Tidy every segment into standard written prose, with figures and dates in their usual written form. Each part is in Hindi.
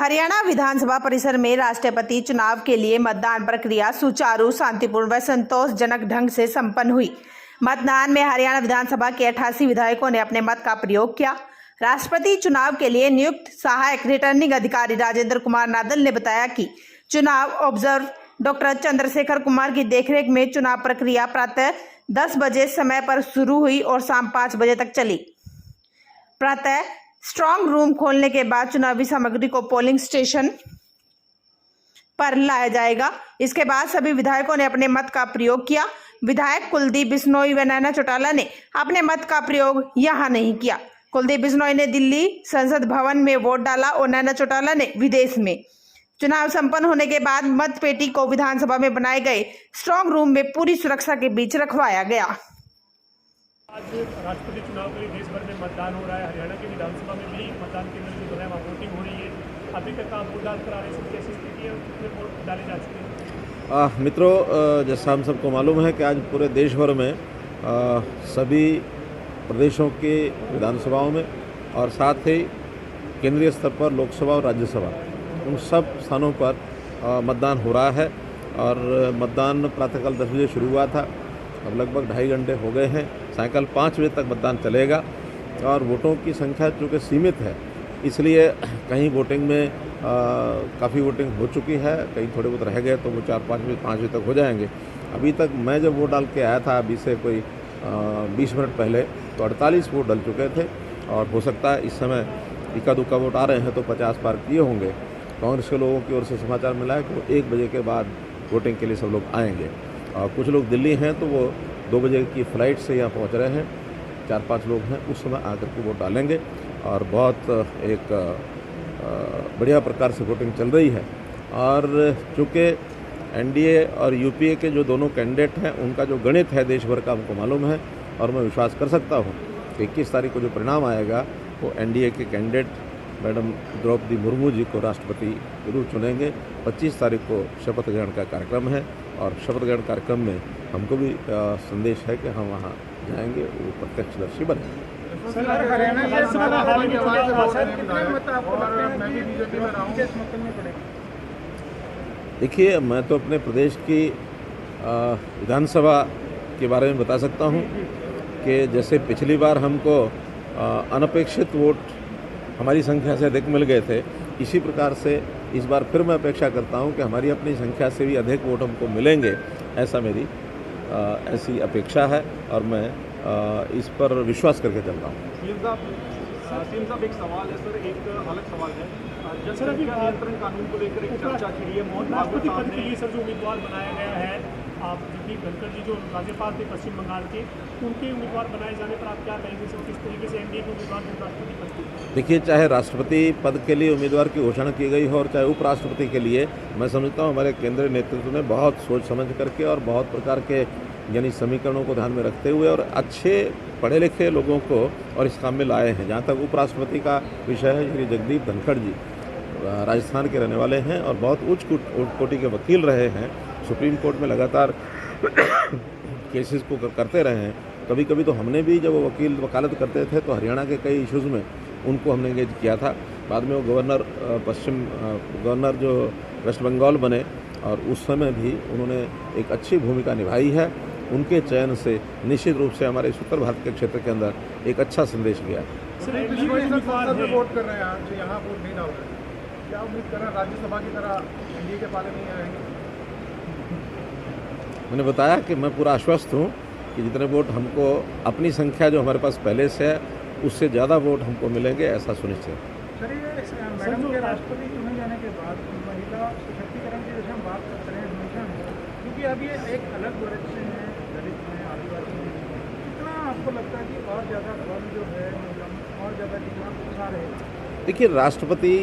हरियाणा विधानसभा परिसर में राष्ट्रपति चुनाव के लिए मतदान प्रक्रिया सुचारू, शांतिपूर्ण व संतोषजनक ढंग से संपन्न हुई। मतदान में हरियाणा विधानसभा के 88 विधायकों ने अपने मत का प्रयोग किया। राष्ट्रपति चुनाव के लिए नियुक्त सहायक रिटर्निंग अधिकारी राजेंद्र कुमार नादल ने बताया कि चुनाव ऑब्जर्वर डॉक्टर चंद्रशेखर कुमार की देखरेख में चुनाव प्रक्रिया प्रातः 10 बजे समय पर शुरू हुई और शाम 5 बजे तक चली। प्रातः स्ट्रांग रूम खोलने के बाद चुनावी सामग्री को पोलिंग स्टेशन पर लाया जाएगा। इसके बाद सभी विधायकों ने अपने मत का प्रयोग किया। विधायक कुलदीप बिश्नोई व नैना चौटाला ने अपने मत का प्रयोग यहां नहीं किया। कुलदीप बिश्नोई ने दिल्ली संसद भवन में वोट डाला और नैना चौटाला ने विदेश में। चुनाव संपन्न होने के बाद मत पेटी को विधानसभा में बनाए गए स्ट्रांग रूम में पूरी सुरक्षा के बीच रखवाया गया। आज राष्ट्रपति चुनाव के लिए देश भर में मतदान हो रहा है। हरियाणा की विधानसभा में भी मतदान केंद्र जो है वहाँ वोटिंग हो रही है। अभी तक आप वोट डाल कर आ रहे हैं, कैसी स्थिति है, कितने वोट डाले जा चुके हैं? मित्रों, जैसा हम सबको मालूम है कि आज पूरे देश भर में सभी प्रदेशों के विधानसभाओं में और साथ ही केंद्रीय स्तर पर लोकसभा और राज्यसभा उन सब स्थानों पर मतदान हो रहा है। और मतदान प्रातःकाल 10 बजे शुरू हुआ था, अब लगभग 2.5 घंटे हो गए हैं। सायंकाल 5 बजे तक मतदान चलेगा और वोटों की संख्या चूँकि सीमित है, इसलिए कहीं वोटिंग में काफ़ी वोटिंग हो चुकी है, कहीं थोड़े बहुत रह गए तो वो 5 बजे तक हो जाएंगे। अभी तक मैं जब वोट डाल के आया था, अभी से कोई 20 मिनट पहले, तो 48 वोट डल चुके थे और हो सकता है इस समय इक्का दुक्का वोट आ रहे हैं तो 50 पार किए होंगे। कांग्रेस के लोगों की ओर से समाचार मिला है कि वो 1 बजे के बाद वोटिंग के लिए सब लोग आएंगे। और कुछ लोग दिल्ली हैं तो वो 2 बजे की फ़्लाइट से यहाँ पहुँच रहे हैं। 4-5 लोग हैं, उस समय आकर के वोट डालेंगे और बहुत एक बढ़िया प्रकार से वोटिंग चल रही है। और चूँकि एनडीए और यूपीए के जो दोनों कैंडिडेट हैं, उनका जो गणित है देश भर का हमको मालूम है और मैं विश्वास कर सकता हूँ कि 21 तारीख को जो परिणाम आएगा वो एनडीए के कैंडिडेट मैडम द्रौपदी मुर्मू जी को राष्ट्रपति जरूर चुनेंगे। 25 तारीख को शपथ ग्रहण का कार्यक्रम है और शपथ ग्रहण कार्यक्रम में हमको भी संदेश है कि हम वहाँ जाएंगे, वो प्रत्यक्षदर्शी बनेंगे। देखिए, मैं तो अपने प्रदेश की विधानसभा के बारे में बता सकता हूँ कि जैसे पिछली बार हमको अनपेक्षित वोट हमारी संख्या से अधिक मिल गए थे, इसी प्रकार से इस बार फिर मैं अपेक्षा करता हूं कि हमारी अपनी संख्या से भी अधिक वोट हमको मिलेंगे, ऐसा मेरी ऐसी अपेक्षा है और मैं इस पर विश्वास करके चल रहा हूँ। एक सवाल है सर, एक अलग सवाल है। जनसंख्या नियंत्रण कानून को लेकर एक चर्चा छिड़ी है। राष्ट्रपति पद के लिए सर जो उम्मीदवार बनाया गया है, आप जगदीप धनखड़ जी जो राज्यपाल थे पश्चिम बंगाल के, उनके उम्मीदवार बनाए जाने पर आप क्या कहेंगे सर? किस तरीके से एनडीए के उम्मीदवार राष्ट्रपति पद के? देखिए, चाहे राष्ट्रपति पद के लिए उम्मीदवार की घोषणा की गई हो और चाहे उपराष्ट्रपति के लिए, मैं समझता हूँ हमारे केंद्रीय नेतृत्व ने बहुत सोच समझ करके और बहुत प्रकार के यानी समीकरणों को ध्यान में रखते हुए और अच्छे पढ़े लिखे लोगों को और इस काम में लाए हैं। जहाँ तक उपराष्ट्रपति का विषय है, श्री जगदीप धनखड़ जी राजस्थान के रहने वाले हैं और बहुत उच्च कोटि के वकील रहे हैं, सुप्रीम कोर्ट में लगातार केसेस को करते रहे हैं। कभी कभी तो हमने भी जब वो वकील वकालत करते थे तो हरियाणा के कई इश्यूज़ में उनको हमने एंगेज किया था। बाद में वो गवर्नर जो वेस्ट बंगाल बने और उस समय भी उन्होंने एक अच्छी भूमिका निभाई है। उनके चयन से निश्चित रूप से हमारे उत्तर भारत के क्षेत्र के अंदर एक अच्छा संदेश गया। वोट कर रहे हैं आज, यहाँ वोट नहीं डाल रहे, क्या उम्मीद कर रहे हैं राज्यसभा की तरह एनडीए के पाले नहीं आएंगे? मैंने बताया कि मैं पूरा आश्वस्त हूँ कि जितने वोट हमको अपनी संख्या जो हमारे पास पहले से है उससे ज़्यादा वोट हमको मिलेंगे, ऐसा सुनिश्चित। सर, मैडम के राष्ट्रपति चुने जाने के बाद महिला सशक्तिकरण की जैसे हम बात करते हैं हमेशा, क्योंकि अब ये एक अलग वर्ग से हैं, दलित हैं, आदिवासी हैं, कितना आपको लगता है कि और ज़्यादा बल जो है और ज़्यादा कितना उत्साह रहेगा? देखिए, राष्ट्रपति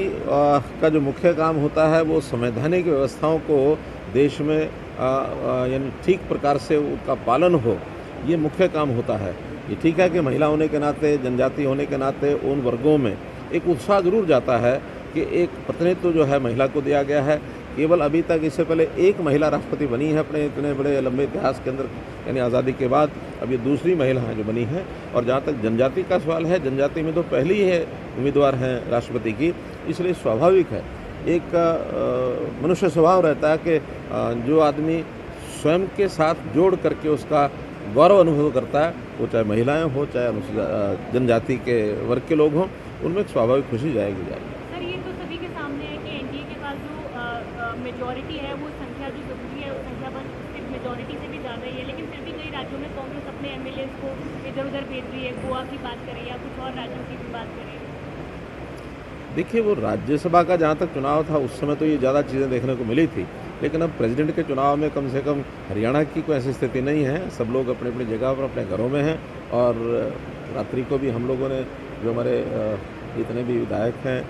का जो मुख्य काम होता है वो संवैधानिक व्यवस्थाओं को देश में यानी ठीक प्रकार से उसका पालन हो, ये मुख्य काम होता है। ये ठीक है कि महिला होने के नाते, जनजाति होने के नाते उन वर्गों में एक उत्साह जरूर जाता है कि एक प्रतिनिधित्व जो है महिला को दिया गया है। केवल अभी तक इससे पहले एक महिला राष्ट्रपति बनी है अपने इतने बड़े लंबे इतिहास के अंदर, यानी आज़ादी के बाद अब ये दूसरी महिला है जो बनी है। और जहाँ तक जनजाति का सवाल है, जनजाति में तो पहली है उम्मीदवार हैं राष्ट्रपति की, इसलिए स्वाभाविक है एक मनुष्य स्वभाव रहता है कि जो आदमी स्वयं के साथ जोड़ करके उसका गौरव अनुभव करता है, वो चाहे महिलाएं हो चाहे अनुसूचित जनजाति के वर्ग के लोग हों, उनमें एक स्वाभाविक खुशी जाएगी। सर, ये तो सभी के सामने है कि एनडीए के पास जो मेजॉरिटी है, वो संख्या जो जरूरी है, वो संख्या बस सिर्फ मेजॉरिटी से भी ज़्यादा ही है, लेकिन फिर भी कई राज्यों में कांग्रेस अपने एमएलए को इधर उधर भेज रही है। गोवा की बात करें या कुछ और राज्यों की भी बात करें। देखिए, वो राज्यसभा का जहाँ तक चुनाव था उस समय तो ये ज़्यादा चीज़ें देखने को मिली थी, लेकिन अब प्रेसिडेंट के चुनाव में कम से कम हरियाणा की कोई ऐसी स्थिति नहीं है। सब लोग अपनी अपनी जगह पर अपने घरों में हैं, और रात्रि को भी हम लोगों ने जो हमारे जितने भी विधायक हैं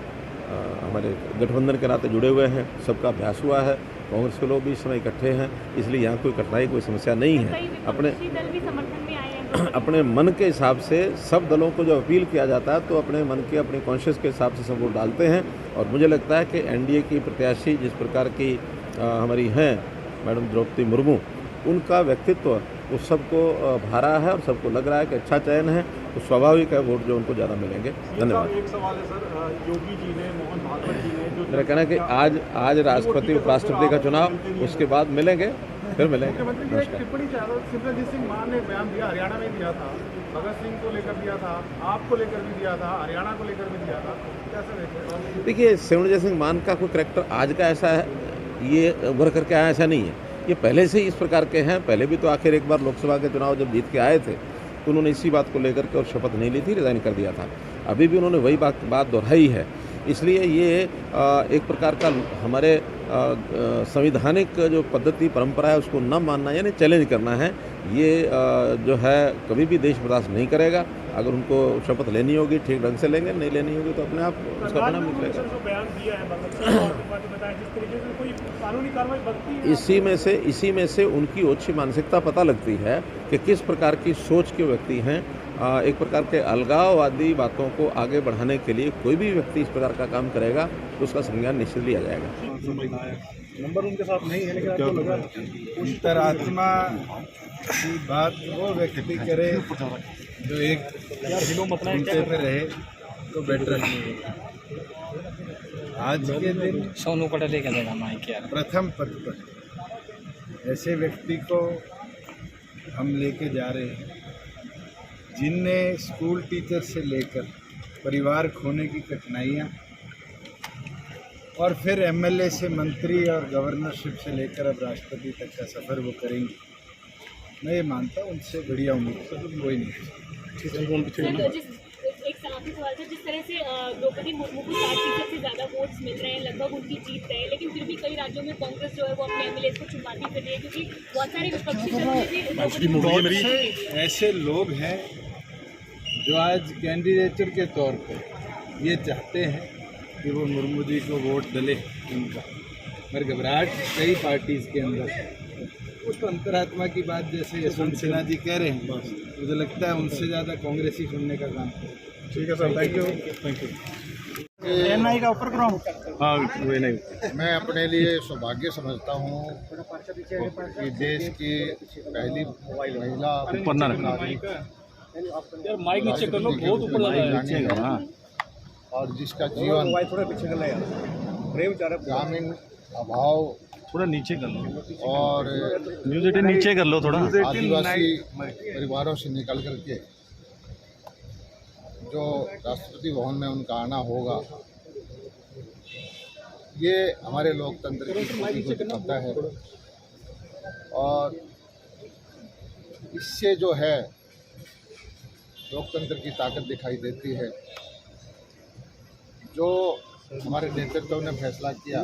हमारे गठबंधन के नाते जुड़े हुए हैं, सबका अभ्यास हुआ है। कांग्रेस के लोग भी इस समय इकट्ठे हैं, इसलिए यहाँ कोई कठिनाई कोई समस्या नहीं है। अपने दल भी समर्थन में आए हैं। अपने मन के हिसाब से सब दलों को जो अपील किया जाता है, तो अपने मन के अपने कॉन्शियस के हिसाब से सब वोट डालते हैं। और मुझे लगता है कि एनडीए की प्रत्याशी जिस प्रकार की हमारी हैं मैडम द्रौपदी मुर्मू, उनका व्यक्तित्व वो सबको भारा है और सबको लग रहा है कि अच्छा चयन है, तो स्वाभाविक है वोट जो उनको ज़्यादा मिलेंगे। धन्यवाद। एक सवाल है सर, योगी जी ने, मोहन भागवत जी ने जो मेरा कहना है कि आज राष्ट्रपति उपराष्ट्रपति का चुनाव, उसके बाद मिलेंगे, फिर मिलेंगे। मुख्यमंत्री की एक टिप्पणी सिमरनजीत सिंह मान ने बयान दिया, हरियाणा में दिया था, भगत सिंह को लेकर दिया था, आपको लेकर भी दिया था, हरियाणा को लेकर भी दिया था, कैसे देखते हैं? देखिए, सिमरनजीत सिंह मान का कोई करैक्टर आज का ऐसा है, ये उभर करके आया ऐसा नहीं है। ये पहले से ही इस प्रकार के हैं। पहले भी तो आखिर एक बार लोकसभा के चुनाव जब जीत के आए थे, तो उन्होंने इसी बात को लेकर के और शपथ नहीं ली थी, रिज़ाइन कर दिया था। अभी भी उन्होंने वही बात दोहराई है। इसलिए ये एक प्रकार का हमारे संवैधानिक जो पद्धति परंपरा है उसको न मानना, यानी चैलेंज करना है, ये जो है कभी भी देश बर्दाश्त नहीं करेगा। अगर उनको शपथ लेनी होगी ठीक ढंग से लेंगे, नहीं लेनी होगी तो अपने आप उसका परिणाम निकलेगा। जो बयान दिया है भगत सिंह और बताया जिस तरीके से कोई कानूनी कार्रवाई बनती है, इसी में से उनकी ओछी मानसिकता पता लगती है कि किस प्रकार की सोच के व्यक्ति हैं। एक प्रकार के अलगाववादी बातों को आगे बढ़ाने के लिए कोई भी व्यक्ति इस प्रकार का काम करेगा तो उसका संज्ञान निश्चित लिया जाएगा। नंबर उनके साथ नहीं है, लेकिन आपको लगा अंतरात्मा की बात वो व्यक्ति करे जो एक घंटे पे रहे तो बेटर। आज के दिन सोनू को लेकर देगा माइक यार। प्रथम पद पर ऐसे व्यक्ति को हम लेके जा रहे हैं जिनने स्कूल टीचर से लेकर परिवार खोने की कठिनाइयाँ, और फिर एमएलए से मंत्री और गवर्नरशिप से लेकर अब राष्ट्रपति तक का सफ़र वो करेंगे। मैं ये मानता हूँ उनसे बढ़िया उम्मीद तो कोई नहीं। एक आखिरी सवाल था, जिस तरह से द्रौपदी मुर्मू को 60% से ज़्यादा वोट्स मिल रहे हैं, लगभग उनकी जीत रहे हैं, लेकिन फिर भी कई राज्यों में कांग्रेस जो है वो अपने एमएलए को चुनवाती कर रही है, क्योंकि बहुत सारे विपक्षी दल ऐसे लोग हैं जो आज कैंडिडेटर के तौर पर ये चाहते हैं कि वो मुर्मू जी को वोट डले उनका, पर घबराहट कई पार्टीज के अंदर। वो तो अंतरात्मा की बात जैसे यशवंत सिन्हा जी कह रहे हैं, मुझे लगता है उनसे ज़्यादा कांग्रेस ही सुनने का काम है। ठीक है सर, थैंक यू। एनआई का ऊपर करो। हाँ, वही नहीं। मैं अपने लिए सौभाग्य समझता हूँ कि देश की पहली महिला ऊपर ना रखना यार, माइक नीचे कर लो, बहुत ऊपर लगा है। और जिसका जीवन ग्रामीण अभाव थोड़ा नीचे कर लो और न्यूज़ 18 नीचे कर लो थोड़ा। आदिवासी परिवारों से निकल करके जो राष्ट्रपति भवन में उनका आना होगा, ये हमारे लोकतंत्र की खूबी को दिखाता है। और इससे जो है लोकतंत्र की ताकत दिखाई देती है। जो हमारे नेतृत्व ने फैसला किया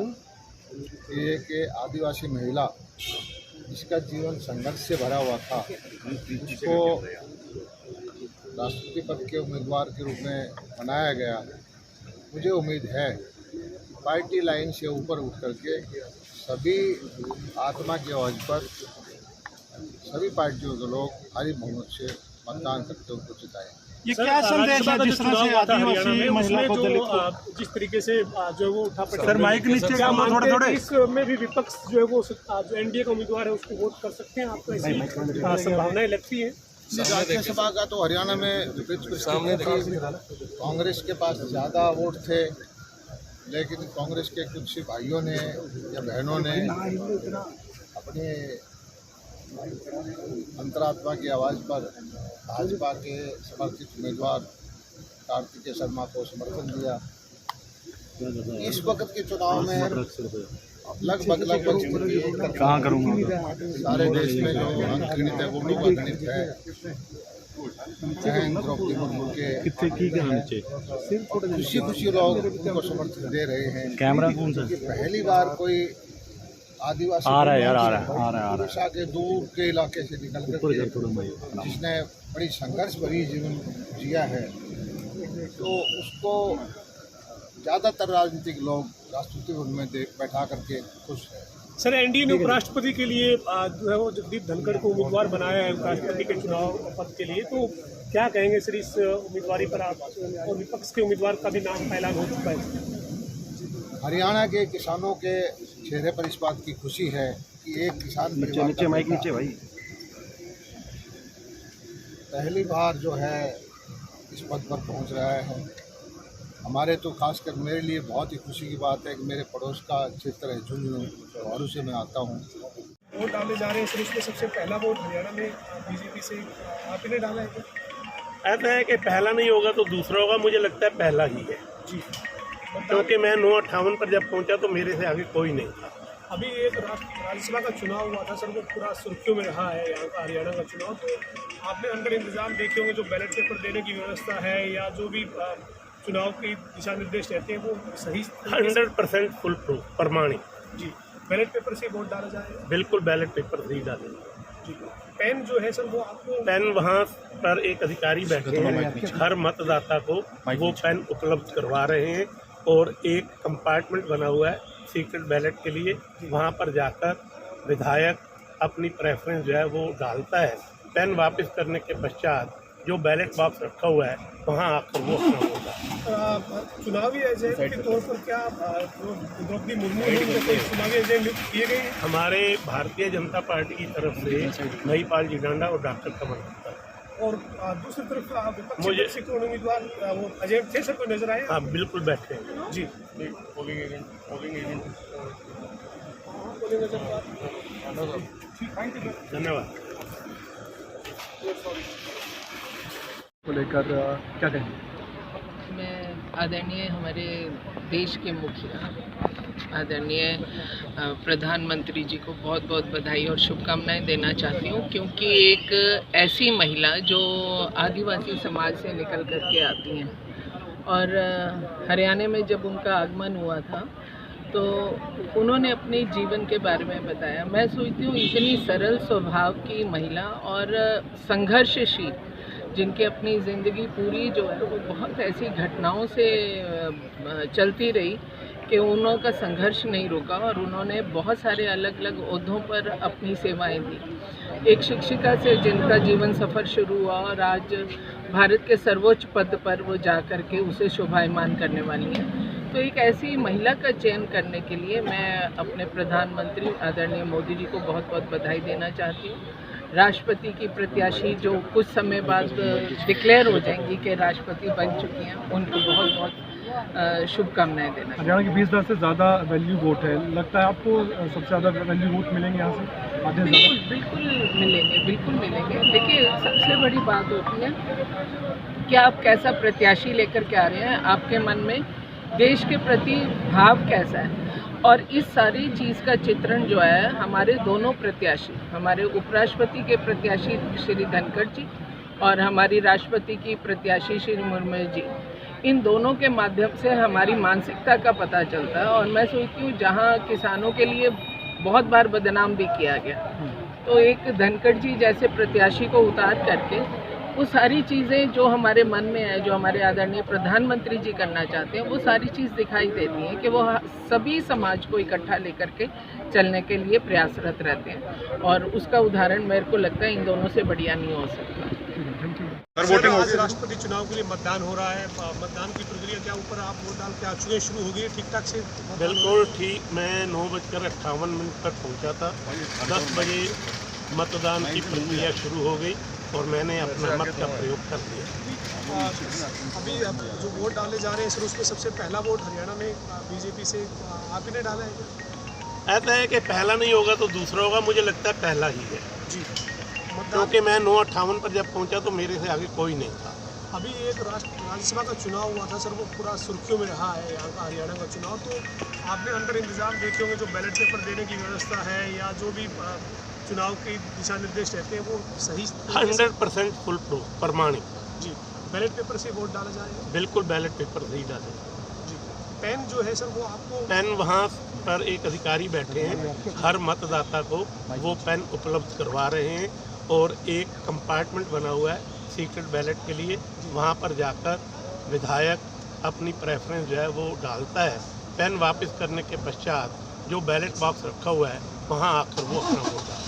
ये कि आदिवासी महिला जिसका जीवन संघर्ष से भरा हुआ था, उसको राष्ट्रपति पद के उम्मीदवार के रूप में बनाया गया। मुझे उम्मीद है पार्टी लाइन से ऊपर उठ करके सभी आत्मा के आवाज़ पर सभी पार्टियों के लोग भारी बहुमत से मतदान करते हुए उनको जिताएंगे। ये क्या संदेश है जिस तरह से आदिवासी महिला को दलित को जिस तरीके से जो वो उठा पड़ा, सर माइक नीचे क्या मानते हैं थोड़े कि इसमें भी विपक्ष जो है वो जो एनडीए का उम्मीदवार है उसको वोट कर सकते हैं? आपको ऐसी संभावनाएं लगती है? राज्यसभा का तो हरियाणा में विपरीत परिस्थिति थी, कांग्रेस के पास ज़्यादा वोट थे, लेकिन कांग्रेस के कुछ भाइयों ने या बहनों ने अपने अंतरात्मा की आवाज़ पर भाजपा के समर्थित उम्मीदवार कार्तिकेय शर्मा को समर्थन दिया। इस वक्त के चुनाव में लगभग सारे देश में जो अंकगणित है वो लोग अगणित है। द्रौपदी मुर्मू के खुशी खुशी लोग उनको समर्थन दे रहे हैं। कैमरा कौन सा? पहली बार कोई आदिवासी उड़ीसा के दूर के इलाके से निकल कर जिसने बड़ी संघर्ष भरी जीवन जिया है, तो उसको ज़्यादातर राजनीतिक लोग राष्ट्रपति भवन में बैठा करके खुश है। सर, एनडीए ने उपराष्ट्रपति के लिए जो है वो जगदीप धनखड़ को उम्मीदवार बनाया है उपराष्ट्रपति के चुनाव पद के लिए, तो क्या कहेंगे सर इस उम्मीदवारी पर आप? और विपक्ष के उम्मीदवार का भी नाम का ऐलान हो चुका है। हरियाणा के किसानों के चेहरे पर इस बात की खुशी है कि एक किसान पहली बार जो है इस पद पर पहुंच रहा है। हमारे तो खासकर मेरे लिए बहुत ही खुशी की बात है कि मेरे पड़ोस का क्षेत्र है झुंझुनू, और से मैं आता हूँ। वोट डालने जा रहे हैं सर, इसमें सबसे पहला वोट हरियाणा में बीजेपी से आपने डाला है? ऐसा है कि पहला नहीं होगा तो दूसरा होगा, मुझे लगता है पहला ही है जी, क्योंकि मैं 958 पर जब पहुंचा तो मेरे से आगे कोई नहीं था। अभी एक राज्यसभा का चुनाव हुआ था सर, वो पूरा सुर्खियों में रहा है यहाँ का हरियाणा का चुनाव, तो आपने अंदर इंतजाम देखे होंगे जो बैलेट पेपर देने की व्यवस्था है या जो भी चुनाव के दिशा निर्देश रहते हैं वो सही 100% फुल प्रूफ प्रमाणित जी। बैलेट पेपर से वोट डाला जाए? बिल्कुल बैलेट पेपर से ही डालेंगे जी। पेन जो है सर वो आपको? पेन वहाँ पर एक अधिकारी बैठे हैं, हर मतदाता को वो पेन उपलब्ध करवा रहे हैं, और एक कंपार्टमेंट बना हुआ है सीक्रेट बैलेट के लिए। वहाँ पर जाकर विधायक अपनी प्रेफरेंस जो है वो डालता है। पेन वापस करने के पश्चात जो बैलेट बॉक्स रखा हुआ है वहाँ आकर वो अपना होगा। चुनावी एजेंट के तौर पर क्या द्रौपदी मुर्मू ने कोई चुनावी एजेंट नियुक्त किए गए? हमारे भारतीय जनता पार्टी की तरफ से महिपाल जी डांडा और डॉक्टर कमल गुप्ता, और दूसरी तरफ विपक्ष से कौन उम्मीदवार वो एजेंट थे सर, कोई नजर आए? हाँ बिल्कुल बैठे हैं जी। पोलिंग एजेंट धन्यवाद। को लेकर क्या कहेंगे? मैं आदरणीय हमारे देश के मुखिया आदरणीय प्रधानमंत्री जी को बहुत बहुत बधाई और शुभकामनाएं देना चाहती हूँ, क्योंकि एक ऐसी महिला जो आदिवासी समाज से निकल कर के आती हैं, और हरियाणा में जब उनका आगमन हुआ था तो उन्होंने अपने जीवन के बारे में बताया। मैं सोचती हूँ इतनी सरल स्वभाव की महिला और संघर्षशील, जिनकी अपनी ज़िंदगी पूरी जो है वो बहुत ऐसी घटनाओं से चलती रही कि उनका संघर्ष नहीं रुका, और उन्होंने बहुत सारे अलग अलग ओहदों पर अपनी सेवाएं दी। एक शिक्षिका से जिनका जीवन सफ़र शुरू हुआ और आज भारत के सर्वोच्च पद पर वो जा कर के उसे शोभायमान करने वाली हैं। तो एक ऐसी महिला का चयन करने के लिए मैं अपने प्रधानमंत्री आदरणीय मोदी जी को बहुत बहुत बधाई देना चाहती हूँ। राष्ट्रपति की प्रत्याशी जो कुछ समय बाद डिक्लेयर हो जाएंगी कि राष्ट्रपति बन चुकी हैं, उनको बहुत बहुत शुभकामनाएं देना। हरियाणा के 20,000 से ज़्यादा वैल्यू वोट है, लगता है आपको सबसे ज़्यादा वैल्यू वोट मिलेंगे यहाँ से? बिल्कुल मिलेंगे, बिल्कुल मिलेंगे। देखिए, सबसे बड़ी बात होती है कि आप कैसा प्रत्याशी लेकर के आ रहे हैं, आपके मन में देश के प्रति भाव कैसा है, और इस सारी चीज़ का चित्रण जो है हमारे दोनों प्रत्याशी, हमारे उपराष्ट्रपति के प्रत्याशी श्री धनखड़ जी और हमारी राष्ट्रपति की प्रत्याशी श्री मुर्मू जी, इन दोनों के माध्यम से हमारी मानसिकता का पता चलता है। और मैं सोचती हूँ जहाँ किसानों के लिए बहुत बार बदनाम भी किया गया, तो एक धनखड़ जी जैसे प्रत्याशी को उतार करके वो सारी चीज़ें जो हमारे मन में है, जो हमारे आदरणीय प्रधानमंत्री जी करना चाहते हैं, वो सारी चीज़ दिखाई देती है कि वो सभी समाज को इकट्ठा लेकर के चलने के लिए प्रयासरत रहते हैं, और उसका उदाहरण मेरे को लगता है इन दोनों से बढ़िया नहीं हो सकता। राष्ट्रपति चुनाव के लिए मतदान हो रहा है, मतदान की प्रक्रिया क्या ऊपर आप वोट डाल के आ चुके, शुरू हो गई ठीक ठाक से? बिल्कुल ठीक। मैं 9:58 पर पहुंचा था। 10 बजे मतदान की प्रक्रिया शुरू हो गई और मैंने अपना मत का प्रयोग कर दिया। अभी अब जो वोट डाले जा रहे हैं सर, उसमें सबसे पहला वोट हरियाणा में बीजेपी से आप ही ने डाला है क्या? ऐसा है कि पहला नहीं होगा तो दूसरा होगा, मुझे लगता है पहला ही है जी। क्योंकि मैं 9:58 पर जब पहुंचा तो मेरे से आगे कोई नहीं था। अभी एक राज्यसभा का चुनाव हुआ था सर, वो पूरा सुर्खियों में रहा है यहाँ का हरियाणा का चुनाव, तो आपने अंदर इंतजाम देखे होंगे, जो बैलेट पेपर देने की व्यवस्था है या जो भी चुनाव के दिशा निर्देश रहते हैं वो सही 100% फुल प्रूफ प्रमाणित। जी। बैलेट पेपर से वोट डाला जाएगा? बिल्कुल बैलेट पेपर से ही डाले। जी। पेन जो है सर वो आपको? पेन वहाँ पर एक अधिकारी बैठे हैं, हर मतदाता को वो पेन उपलब्ध करवा रहे हैं और एक कंपार्टमेंट बना हुआ है सीक्रेट बैलेट के लिए, वहाँ पर जाकर विधायक अपनी प्रेफरेंस जो है वो डालता है। पेन वापस करने के पश्चात जो बैलेट बॉक्स रखा हुआ है वहाँ आकर वो अपना वोट डालता है।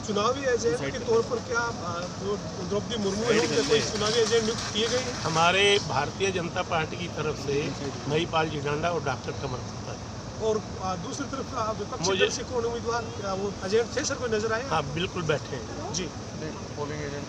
चुनावी एजेंट के तौर पर क्या जो द्रौपदी मुर्मू है उनके कोई चुनावी एजेंट नियुक्त किए गए हैं? हमारे भारतीय जनता पार्टी की तरफ से महिपाल जी डांडा और डॉक्टर कमल गुप्ता जी। और दूसरी तरफ विपक्षी दल से कौन उम्मीदवार, वो एजेंट थे सर, कोई नजर आए? हाँ बिल्कुल बैठे हैं जी। Polling agent